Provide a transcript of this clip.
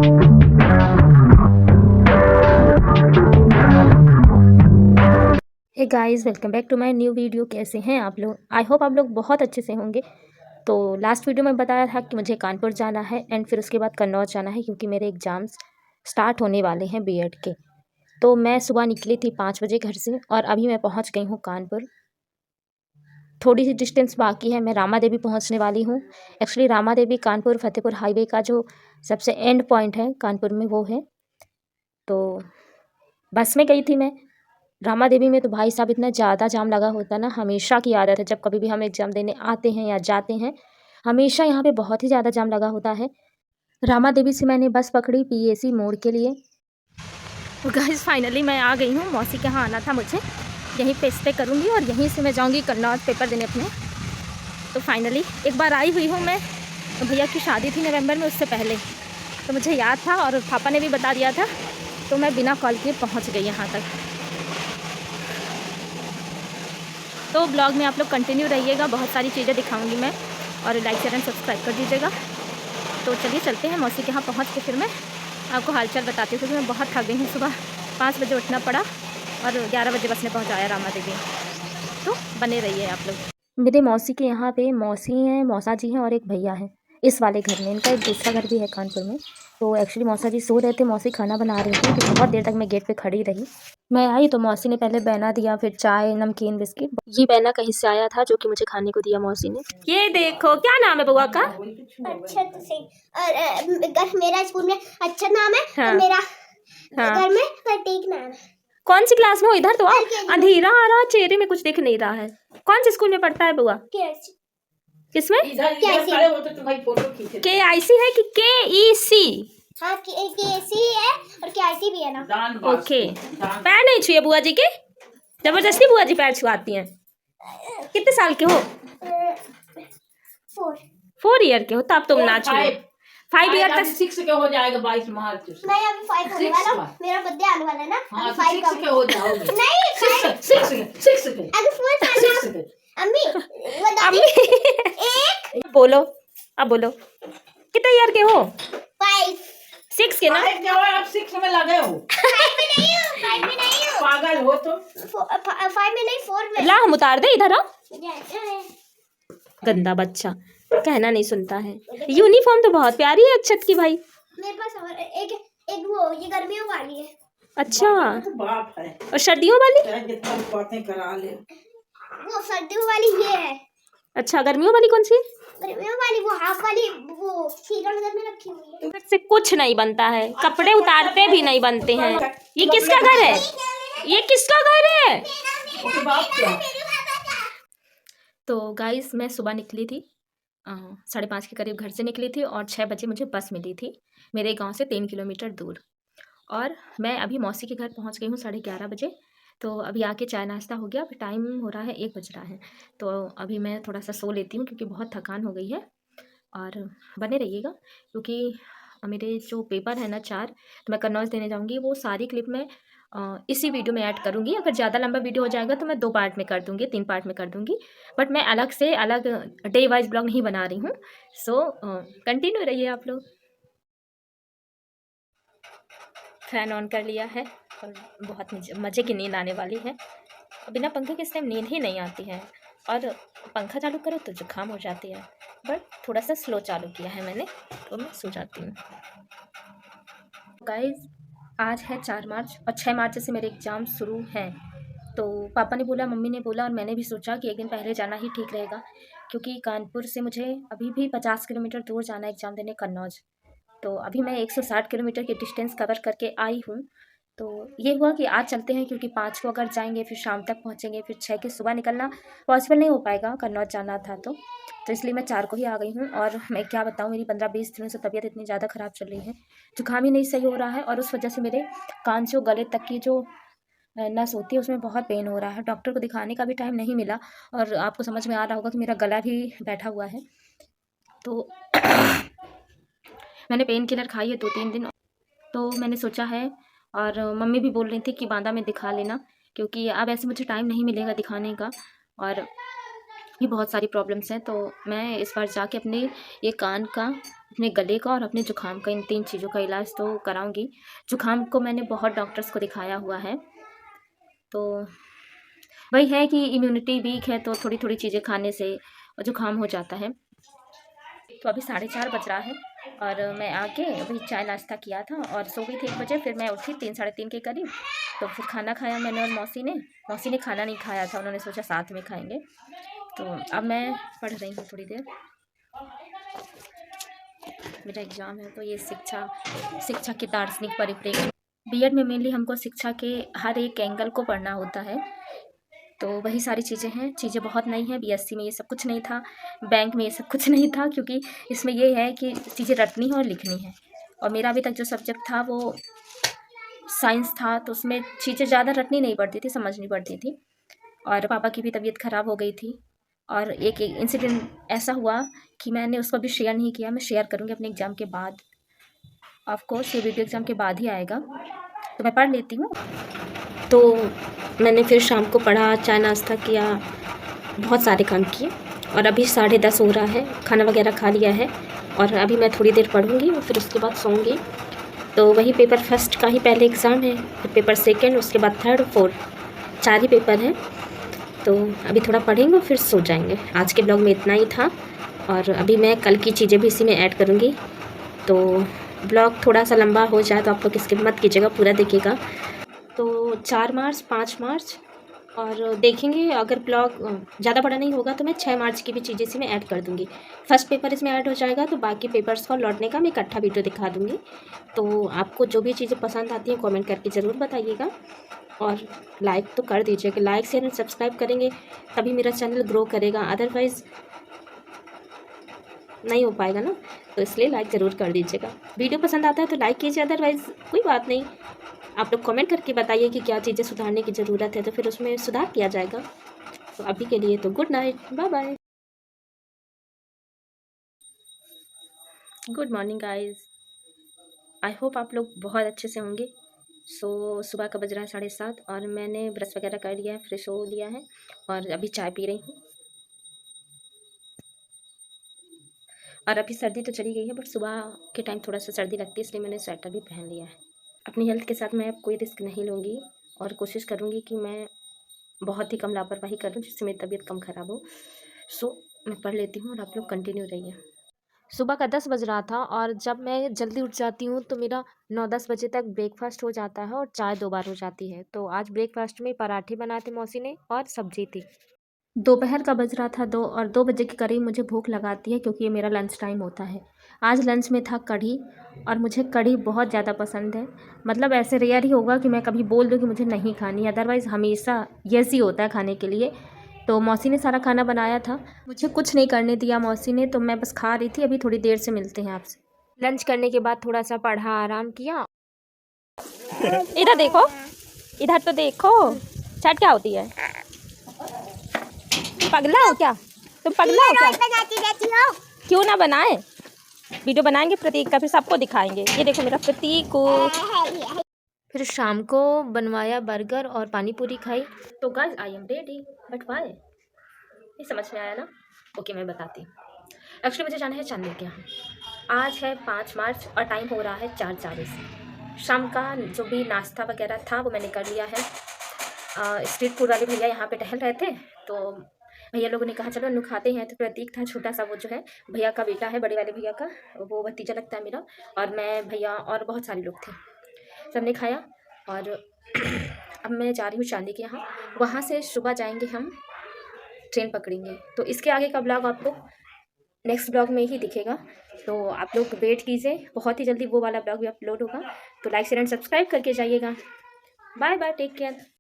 Hey guys, welcome back to my new video. कैसे हैं आप लोग? आई होप आप लोग बहुत अच्छे से होंगे। तो लास्ट वीडियो में बताया था कि मुझे कानपुर जाना है एंड फिर उसके बाद कन्नौज जाना है क्योंकि मेरे एग्ज़ाम्स स्टार्ट होने वाले हैं बीएड के। तो मैं सुबह निकली थी 5 बजे घर से और अभी मैं पहुंच गई हूं कानपुर। थोड़ी सी डिस्टेंस बाकी है, मैं रामा देवी पहुंचने वाली हूं। एक्चुअली रामा देवी कानपुर फतेहपुर हाईवे का जो सबसे एंड पॉइंट है कानपुर में वो है। तो बस में गई थी मैं। रामा देवी में तो भाई साहब इतना ज़्यादा जाम लगा होता है ना, हमेशा की आदत है जब कभी भी हम एग्ज़ाम देने आते हैं या जाते हैं, हमेशा यहाँ पे बहुत ही ज़्यादा जाम लगा होता है। रामा देवी से मैंने बस पकड़ी पीएसी मोड़ के लिए। तो गाइस फाइनली मैं आ गई हूँ। मौसी के यहाँ आना था मुझे, यहीं पे स्टे करूँगी और यहीं से मैं जाऊँगी कन्नौज पेपर देने अपने। तो फाइनली एक बार आई हुई हूँ मैं, तो भैया की शादी थी नवंबर में, उससे पहले तो मुझे याद था और पापा ने भी बता दिया था, तो मैं बिना कॉल किए पहुँच गई यहाँ तक। तो ब्लॉग में आप लोग कंटिन्यू रहिएगा, बहुत सारी चीज़ें दिखाऊंगी मैं, और लाइक शेयर एंड सब्सक्राइब कर दीजिएगा। तो चलिए चलते हैं। मौसी के यहाँ पहुँच के फिर मैं आपको हालचाल बताती हूँ क्योंकि मैं बहुत थक गई हूँ। सुबह 5 बजे उठना पड़ा और 11 बजे बस ने पहुँचाया रामा देवी। तो बने रहिए आप लोग। मेरे मौसी के यहाँ पे मौसी हैं, मौसा जी हैं और एक भैया हैं इस वाले घर में। इनका एक दूसरा घर भी है कानपुर में। तो एक्चुअली मौसा जी सो रहे थे, मौसी खाना बना रही थी, तो बहुत देर तक मैं गेट पे खड़ी रही। मैं आई तो मौसी ने पहले बैना दिया, फिर चाय, नमकीन, बिस्किट। ये बैना कहीं से आया था जो कि मुझे खाने को दिया मौसी ने। ये देखो, क्या नाम है बउआ का? अक्षत सिंह। और मेरा स्कूल में अक्षत नाम है। हाँ। और मेरा हाँ। घर में प्रतीक नाम है। कौन सी क्लास में हो? इधर तो आओ, LKG। अंधेरा आ रहा, चेहरे में कुछ दिख नहीं रहा है। कौन से स्कूल में पढ़ता है बउआ? किसमें? KIC है कि KEC? हाँ, KC है और KIC भी है ना। ओके। पैर नहीं छुए बुआ जी के? जबरदस्ती बुआ जी पैर छुआती हैं। कितने साल के हो? 4 ईयर के हो, तब तुम ना छुओ। 5 ईयर तक 6 के हो जाएगा 22 मार्च से। नहीं, अभी 5 होने वाला हूँ। मेरा बर्थडे आने वाला है ना। हाँ, अभी 5 6 के हो जाओगे। नहीं, 6 के अभी 4 साल का। अम्मी बता दी। एक बोलो, अब बोलो कितने ईयर के हो? 5 6 के ना? 5 के हो, अब 6 में लगे हो। 5 में नहीं हूँ, 5 में नहीं हूँ। पागल हो तुम। 5 में नहीं, 4 में। ला हम उतार दे, इधर आओ। है। गंदा बच्चा, कहना नहीं सुनता है। यूनिफॉर्म तो बहुत प्यारी है अक्षत की भाई। मेरे पास और एक वो ये गर्मियों वाली है। अच्छा, तो बाप है। और सर्दियों वाली? चाहे जितना बातें करा ले। वो सर्दियों वाली ये है। अच्छा, गर्मियों वाली कौन सी? गर्मियों वाली वो हाफ वाली, वो हीटर में रखी हुई है। से कुछ नहीं बनता है, कपड़े उतारते भी नहीं बनते हैं। ये किसका घर है? ये किसका घर है? उसके बाप क्या? तो गाइस मैं सुबह निकली थी 5:30 के करीब घर से निकली थी और 6 बजे मुझे बस मिली थी मेरे गांव से 3 किलोमीटर दूर। और मैं अभी मौसी के घर पहुंच गई हूँ 11:30 बजे। तो अभी आके चाय नाश्ता हो गया, अभी टाइम हो रहा है 1 बज रहा है। तो अभी मैं थोड़ा सा सो लेती हूँ क्योंकि बहुत थकान हो गई है। और बने रहिएगा क्योंकि मेरे जो पेपर है ना 4, तो मैं कन्नौज देने जाऊँगी। वो सारी क्लिप मैं इसी वीडियो में ऐड करूँगी। अगर ज़्यादा लंबा वीडियो हो जाएगा तो मैं 2 पार्ट में कर दूँगी, 3 पार्ट में कर दूँगी। बट मैं अलग से अलग डे वाइज ब्लॉग नहीं बना रही हूँ। सो कंटिन्यू रहिए आप लोग। फ़ैन ऑन कर लिया है और बहुत मज़े की नींद आने वाली है। बिना पंखे के इस टाइम नींद ही नहीं आती है, और पंखा चालू करो तो जुकाम हो जाती है। बट थोड़ा सा स्लो चालू किया है मैंने, तो मैं सो जाती हूँ। गाइस आज है 4 मार्च और 6 मार्च से मेरे एग्ज़ाम शुरू हैं। तो पापा ने बोला, मम्मी ने बोला और मैंने भी सोचा कि एक दिन पहले जाना ही ठीक रहेगा क्योंकि कानपुर से मुझे अभी भी 50 किलोमीटर दूर जाना है एग्ज़ाम देने कन्नौज। तो अभी मैं 160 किलोमीटर की डिस्टेंस कवर करके आई हूँ। तो ये हुआ कि आज चलते हैं क्योंकि 5 को अगर जाएंगे फिर शाम तक पहुँचेंगे, फिर 6 की सुबह निकलना पॉसिबल नहीं हो पाएगा, कन्नौज जाना था। तो इसलिए मैं 4 को ही आ गई हूँ। और मैं क्या बताऊँ, मेरी 15-20 दिनों से तबीयत इतनी ज़्यादा ख़राब चल रही है, जुकाम ही नहीं सही हो रहा है और उस वजह से मेरे कान से गले तक की जो नस होती है उसमें बहुत पेन हो रहा है। डॉक्टर को दिखाने का भी टाइम नहीं मिला और आपको समझ में आ रहा होगा कि मेरा गला भी बैठा हुआ है। तो मैंने पेन किलर खाई है 2-3 दिन। तो मैंने सोचा है, और मम्मी भी बोल रही थी कि बांदा में दिखा लेना क्योंकि अब ऐसे मुझे टाइम नहीं मिलेगा दिखाने का। और भी बहुत सारी प्रॉब्लम्स हैं, तो मैं इस बार जाके अपने ये कान का, अपने गले का और अपने जुकाम का, इन 3 चीज़ों का इलाज तो कराऊंगी। जुकाम को मैंने बहुत डॉक्टर्स को दिखाया हुआ है, तो वही है कि इम्यूनिटी वीक है, तो थोड़ी थोड़ी चीज़ें खाने से जुकाम हो जाता है। तो अभी 4:30 बज रहा है और मैं आके अभी चाय नाश्ता किया था और सो गई थी 1 बजे। फिर मैं उठी 3 साढ़े 3 के करीब, तो फिर खाना खाया मैंने और मौसी ने खाना नहीं खाया था, उन्होंने सोचा साथ में खाएंगे। तो अब मैं पढ़ रही हूँ थोड़ी देर, मेरा एग्ज़ाम है। तो ये शिक्षा के दार्शनिक परिप्रेक्ष्य, बीएड में मेनली हमको शिक्षा के हर एक एंगल को पढ़ना होता है, तो वही सारी चीज़ें हैं। चीज़ें बहुत नई हैं, बीएससी में ये सब कुछ नहीं था, बैंक में ये सब कुछ नहीं था, क्योंकि इसमें ये है कि चीज़ें रटनी है और लिखनी है। और मेरा अभी तक जो सब्जेक्ट था वो साइंस था, तो उसमें चीज़ें ज़्यादा रटनी नहीं पड़ती थी, समझनी पड़ती थी। और पापा की भी तबीयत ख़राब हो गई थी और एक इंसिडेंट ऐसा हुआ कि मैंने उसको अभी शेयर नहीं किया, मैं शेयर करूँगी अपने एग्ज़ाम के बाद। ऑफ कोर्स ये वीडियो एग्ज़ाम के बाद ही आएगा, तो मैं पढ़ लेती हूँ। तो मैंने फिर शाम को पढ़ा, चाय नाश्ता किया, बहुत सारे काम किए और अभी 10:30 हो रहा है, खाना वगैरह खा लिया है और अभी मैं थोड़ी देर पढ़ूँगी और फिर उसके बाद सोऊंगी। तो वही पेपर फर्स्ट का ही पहले एग्ज़ाम है, फिर पेपर सेकंड, उसके बाद थर्ड, फोर्थ, 4 ही पेपर हैं। तो अभी थोड़ा पढ़ेंगे और फिर सो जाएंगे। आज के ब्लॉग में इतना ही था और अभी मैं कल की चीज़ें भी इसी में ऐड करूँगी। तो ब्लॉग थोड़ा सा लंबा हो जाए तो आप लोग स्किप मत कीजिएगा, पूरा देखिएगा। तो 4 मार्च, 5 मार्च और देखेंगे, अगर ब्लॉग ज़्यादा बड़ा नहीं होगा तो मैं 6 मार्च की भी चीज़ें इसमें ऐड कर दूँगी। फर्स्ट पेपर इसमें ऐड हो जाएगा, तो बाकी पेपर्स को लौटने का मैं इकट्ठा वीडियो दिखा दूँगी। तो आपको जो भी चीज़ें पसंद आती हैं कमेंट करके ज़रूर बताइएगा और लाइक तो कर दीजिएगा। लाइक शेयर एंड सब्सक्राइब करेंगे तभी मेरा चैनल ग्रो करेगा, अदरवाइज़ नहीं हो पाएगा ना, तो इसलिए लाइक ज़रूर कर दीजिएगा। वीडियो पसंद आता है तो लाइक कीजिए, अदरवाइज़ कोई बात नहीं। आप लोग कमेंट करके बताइए कि क्या चीज़ें सुधारने की ज़रूरत है, तो फिर उसमें सुधार किया जाएगा। तो अभी के लिए तो good night, bye bye, good morning guys. I hope आप लोग बहुत अच्छे से होंगे। सुबह का बज रहा है 7:30 और मैंने ब्रश वगैरह कर लिया है, फ्रेश हो लिया है और अभी चाय पी रही हूँ। और अभी सर्दी तो चली गई है, बट सुबह के टाइम थोड़ा सा सर्दी लगती है, इसलिए मैंने स्वेटर भी पहन लिया है। अपनी हेल्थ के साथ मैं अब कोई रिस्क नहीं लूँगी और कोशिश करूँगी कि मैं बहुत ही कम लापरवाही करूँ जिससे मेरी तबीयत कम ख़राब हो। मैं पढ़ लेती हूँ और आप लोग कंटिन्यू रहिए। सुबह का 10 बज रहा था और जब मैं जल्दी उठ जाती हूँ तो मेरा 9-10 बजे तक ब्रेकफास्ट हो जाता है और चाय 2 बार हो जाती है। तो आज ब्रेकफास्ट में पराठे बनाए थे मौसी ने और सब्जी थी। दोपहर का बज रहा था 2 और 2 बजे के करीब मुझे भूख लगाती है, क्योंकि ये मेरा लंच टाइम होता है। आज लंच में था कढ़ी और मुझे कढ़ी बहुत ज़्यादा पसंद है। मतलब ऐसे रेयर ही होगा कि मैं कभी बोल दूँ कि मुझे नहीं खानी, अदरवाइज़ हमेशा यस ही होता है खाने के लिए। तो मौसी ने सारा खाना बनाया था, मुझे कुछ नहीं करने दिया मौसी ने, तो मैं बस खा रही थी। अभी थोड़ी देर से मिलते हैं आपसे। लंच करने के बाद थोड़ा सा पढ़ा, आराम किया। इधर देखो, इधर तो देखो, चैट क्या होती है? पगला हो क्या तुम? पगला हो क्या? बनाती रहती हो। क्यों ना बनाए, वीडियो बनाएंगे प्रतीक का, फिर सबको दिखाएंगे। ये देखो मेरा प्रतीक को। फिर शाम को बनवाया बर्गर और पानी पूरी खाई। तो guys I am ready, but why, ये समझ में आया ना? ओके मैं बताती हूँ। एक्चुअली मुझे जाना है चांदनी के यहाँ। आज है 5 मार्च और टाइम हो रहा है 4:40। शाम का जो भी नाश्ता वगैरह था वो मैंने कर लिया है। स्ट्रीट फूड वाले भैया यहाँ पे टहल रहे थे, तो भैया लोगों ने कहा चलो नु खाते हैं। तो प्रतीक था छोटा सा, वो जो है भैया का बेटा है, बड़े वाले भैया का, वो भतीजा लगता है मेरा, और मैं, भैया और बहुत सारे लोग थे, सबने खाया। और अब मैं जा रही हूँ चांदी के यहाँ, वहाँ से सुबह जाएंगे हम, ट्रेन पकड़ेंगे। तो इसके आगे का ब्लॉग आपको नेक्स्ट ब्लॉग में ही दिखेगा, तो आप लोग वेट कीजिए, बहुत ही जल्दी वो वाला ब्लॉग भी अपलोड होगा। तो लाइक शेयर एंड सब्सक्राइब करके जाइएगा। Bye bye, take care.